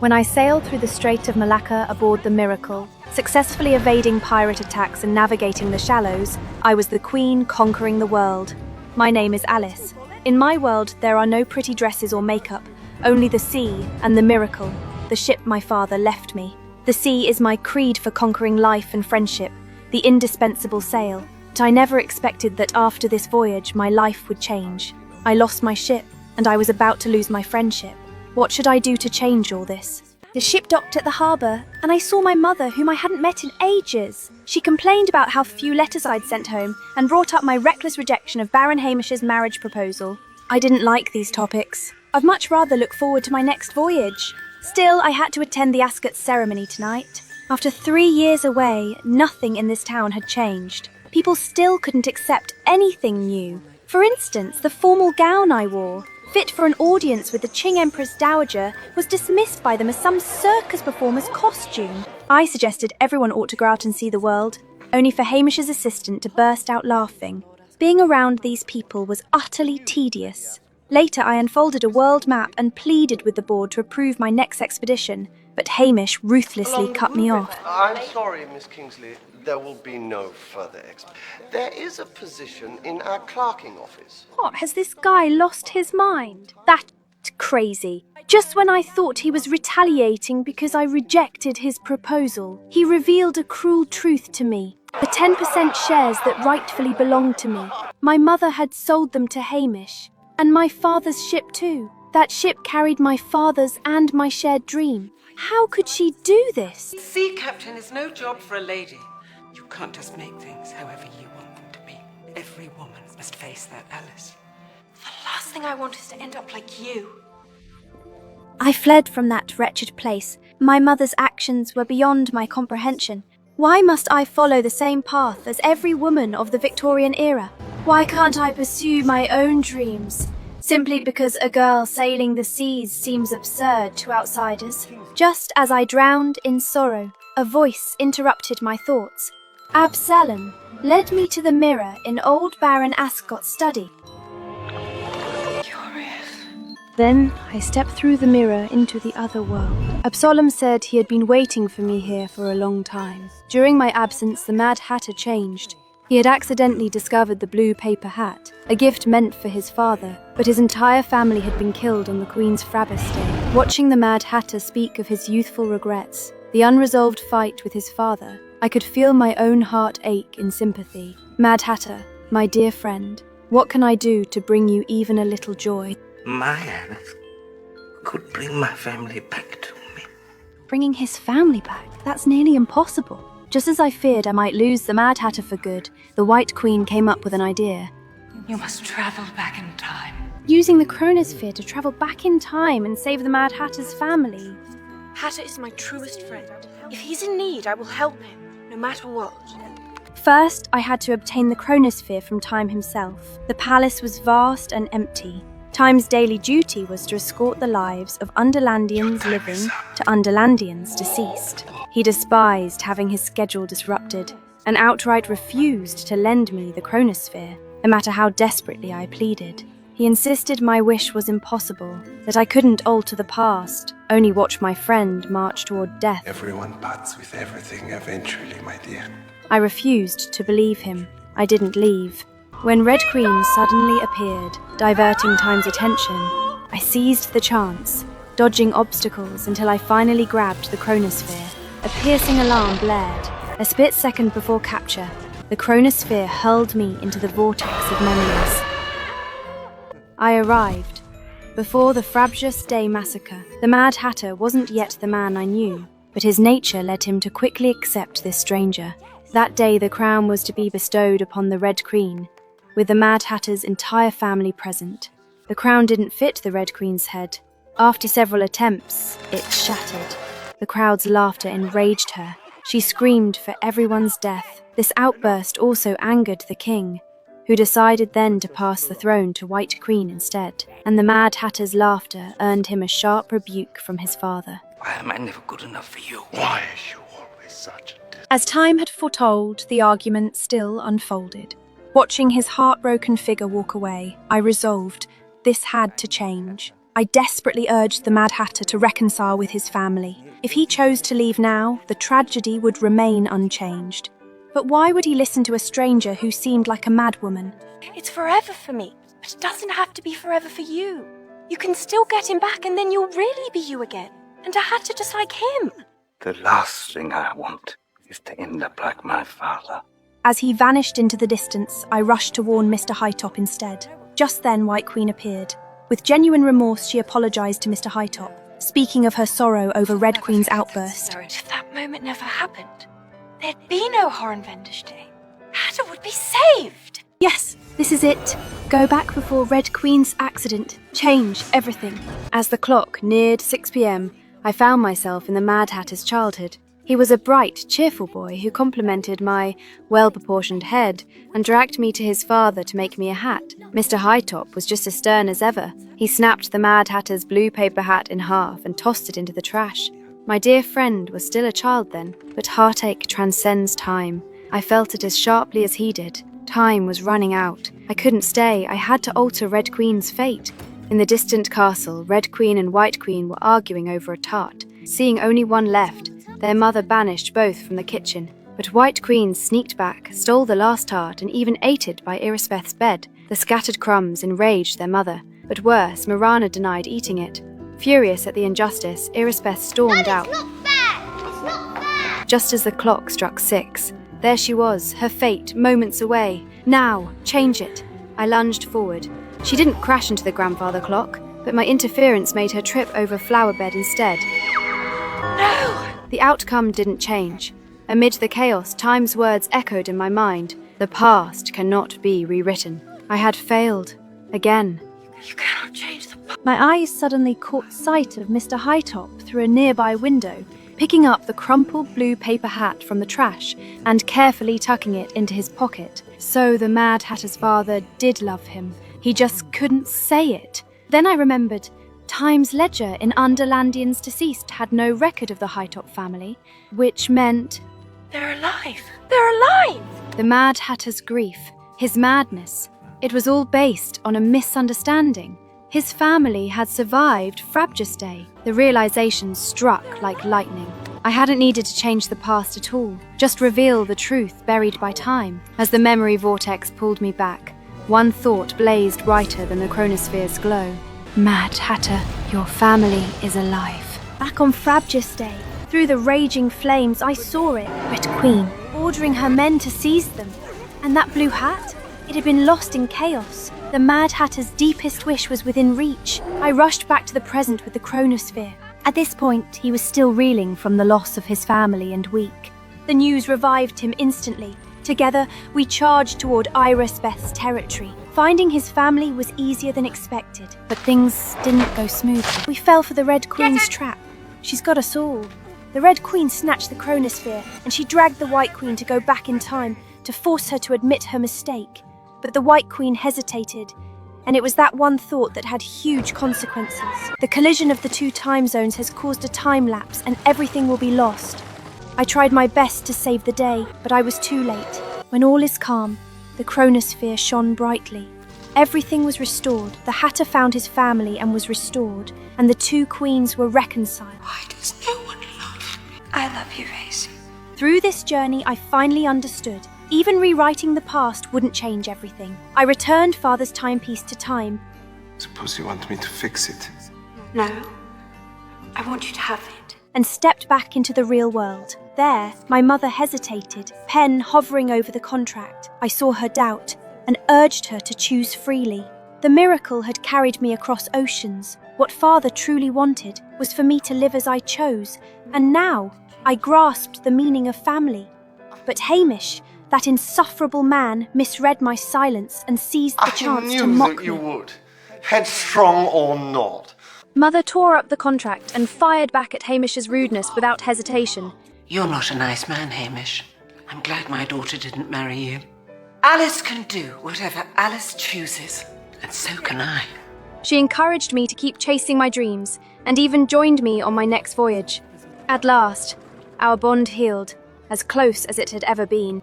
When I sailed through the Strait of Malacca aboard the Miracle, successfully evading pirate attacks and navigating the shallows, I was the queen conquering the world. My name is Alice. In my world, there are no pretty dresses or makeup, only the sea and the Miracle, the ship my father left me. The sea is my creed for conquering life and friendship, the indispensable sail. But I never expected that after this voyage, my life would change. I lost my ship, and I was about to lose my friendship. What should I do to change all this? The ship docked at the harbour, and I saw my mother, whom I hadn't met in ages. She complained about how few letters I'd sent home, and brought up my reckless rejection of Baron Hamish's marriage proposal. I didn't like these topics. I'd much rather look forward to my next voyage. Still, I had to attend the Ascot ceremony tonight. After 3 years away, nothing in this town had changed. People still couldn't accept anything new. For instance, the formal gown I wore, fit for an audience with the Qing Empress Dowager, was dismissed by them as some circus performer's costume. I suggested everyone ought to go out and see the world, only for Hamish's assistant to burst out laughing. Being around these people was utterly tedious. Later, I unfolded a world map and pleaded with the board to approve my next expedition, but Hamish ruthlessly cut me off. I'm sorry, Miss Kingsley. There will be no further There is a position in our clerking office. What, has this guy lost his mind? That's crazy. Just when I thought he was retaliating because I rejected his proposal, he revealed a cruel truth to me. The 10% shares that rightfully belonged to me. My mother had sold them to Hamish. And my father's ship too. That ship carried my father's and my shared dream. How could she do this? Sea captain is no job for a lady. You can't just make things however you want them to be. Every woman must face that, Alice. The last thing I want is to end up like you. I fled from that wretched place. My mother's actions were beyond my comprehension. Why must I follow the same path as every woman of the Victorian era? Why can't I pursue my own dreams? Simply because a girl sailing the seas seems absurd to outsiders. Just as I drowned in sorrow, a voice interrupted my thoughts. Absalom led me to the mirror in old Baron Ascot's study. Curious. Then I stepped through the mirror into the other world. Absalom said he had been waiting for me here for a long time. During my absence, the Mad Hatter changed. He had accidentally discovered the blue paper hat, a gift meant for his father, but his entire family had been killed on the Queen's Frabbis Day. Watching the Mad Hatter speak of his youthful regrets, the unresolved fight with his father, I could feel my own heart ache in sympathy. Mad Hatter, my dear friend, what can I do to bring you even a little joy? My Alice could bring my family back to me. Bringing his family back? That's nearly impossible. Just as I feared I might lose the Mad Hatter for good, the White Queen came up with an idea. You must travel back in time. Using the Chronosphere to travel back in time and save the Mad Hatter's family. Hatter is my truest friend. If he's in need, I will help him, no matter what. First, I had to obtain the Chronosphere from Time himself. The palace was vast and empty. Time's daily duty was to escort the lives of Underlandians living to Underlandians deceased. He despised having his schedule disrupted and outright refused to lend me the Chronosphere, no matter how desperately I pleaded. He insisted my wish was impossible, that I couldn't alter the past, only watch my friend march toward death. Everyone parts with everything eventually, my dear. I refused to believe him. I didn't leave. When Red Queen suddenly appeared, diverting Time's attention, I seized the chance, dodging obstacles until I finally grabbed the Chronosphere. A piercing alarm blared. A split second before capture, the Chronosphere hurled me into the vortex of memories. I arrived. Before the Frabjous Day massacre, the Mad Hatter wasn't yet the man I knew, but his nature led him to quickly accept this stranger. That day the crown was to be bestowed upon the Red Queen, with the Mad Hatter's entire family present. The crown didn't fit the Red Queen's head. After several attempts, it shattered. The crowd's laughter enraged her. She screamed for everyone's death. This outburst also angered the king, who decided then to pass the throne to White Queen instead. And the Mad Hatter's laughter earned him a sharp rebuke from his father. Why am I never good enough for you? Why are you always such a As time had foretold, the argument still unfolded. Watching his heartbroken figure walk away, I resolved this had to change. I desperately urged the Mad Hatter to reconcile with his family. If he chose to leave now, the tragedy would remain unchanged. But why would he listen to a stranger who seemed like a madwoman? It's forever for me, but it doesn't have to be forever for you. You can still get him back and then you'll really be you again. And a hatter just like him. The last thing I want is to end up like my father. As he vanished into the distance, I rushed to warn Mr. Hightop instead. Just then, White Queen appeared. With genuine remorse, she apologised to Mr. Hightop, speaking of her sorrow over Red Queen's outburst. If that moment never happened, there'd be no Hornvendish Day. Hatter would be saved. Yes, this is it. Go back before Red Queen's accident. Change everything. As the clock neared 6 p.m, I found myself in the Mad Hatter's childhood. He was a bright, cheerful boy who complimented my well-proportioned head and dragged me to his father to make me a hat. Mr. Hightop was just as stern as ever. He snapped the Mad Hatter's blue paper hat in half and tossed it into the trash. My dear friend was still a child then, but heartache transcends time. I felt it as sharply as he did. Time was running out. I couldn't stay. I had to alter Red Queen's fate. In the distant castle, Red Queen and White Queen were arguing over a tart. Seeing only one left, their mother banished both from the kitchen. But White Queen sneaked back, stole the last tart, and even ate it by Irisbeth's bed. The scattered crumbs enraged their mother. But worse, Mirana denied eating it. Furious at the injustice, Irisbeth stormed out. It's not fair! Just as the clock struck 6, there she was, her fate, moments away. Now, change it. I lunged forward. She didn't crash into the grandfather clock, but my interference made her trip over flower bed instead. No! The outcome didn't change. Amid the chaos, Time's words echoed in my mind. The past cannot be rewritten. I had failed. Again. You cannot change the past. My eyes suddenly caught sight of Mr. Hightop through a nearby window, picking up the crumpled blue paper hat from the trash and carefully tucking it into his pocket. So the Mad Hatter's father did love him. He just couldn't say it. Then I remembered Time's ledger in Underlandian's deceased had no record of the Hightop family, which meant... They're alive! They're alive! The Mad Hatter's grief, his madness, it was all based on a misunderstanding. His family had survived Frabjous Day. The realization struck like lightning. I hadn't needed to change the past at all, just reveal the truth buried by time. As the memory vortex pulled me back, one thought blazed brighter than the Chronosphere's glow. Mad Hatter, your family is alive. Back on Frabjous Day, through the raging flames, I saw it. Red Queen, ordering her men to seize them. And that blue hat? It had been lost in chaos. The Mad Hatter's deepest wish was within reach. I rushed back to the present with the Chronosphere. At this point, he was still reeling from the loss of his family and weak. The news revived him instantly. Together, we charged toward Irisbeth's territory. Finding his family was easier than expected, but things didn't go smoothly. We fell for the Red Queen's trap. She's got us all. The Red Queen snatched the Chronosphere, and she dragged the White Queen to go back in time to force her to admit her mistake. But the White Queen hesitated, and it was that one thought that had huge consequences. The collision of the two time zones has caused a time lapse, and everything will be lost. I tried my best to save the day, but I was too late. When all is calm, the Chronosphere shone brightly. Everything was restored. The Hatter found his family and was restored, and the two queens were reconciled. Why does no one love me? I love you, Racy. Through this journey, I finally understood. Even rewriting the past wouldn't change everything. I returned Father's timepiece to time. Suppose you want me to fix it. No. I want you to have it. And stepped back into the real world. There, my mother hesitated, pen hovering over the contract. I saw her doubt and urged her to choose freely. The miracle had carried me across oceans. What Father truly wanted was for me to live as I chose, and now I grasped the meaning of family. But Hamish, that insufferable man, misread my silence and seized the chance to mock that you me. would. Headstrong or not. Mother tore up the contract and fired back at Hamish's rudeness without hesitation. You're not a nice man, Hamish. I'm glad my daughter didn't marry you. Alice can do whatever Alice chooses, and so can I. She encouraged me to keep chasing my dreams and even joined me on my next voyage. At last, our bond healed, as close as it had ever been.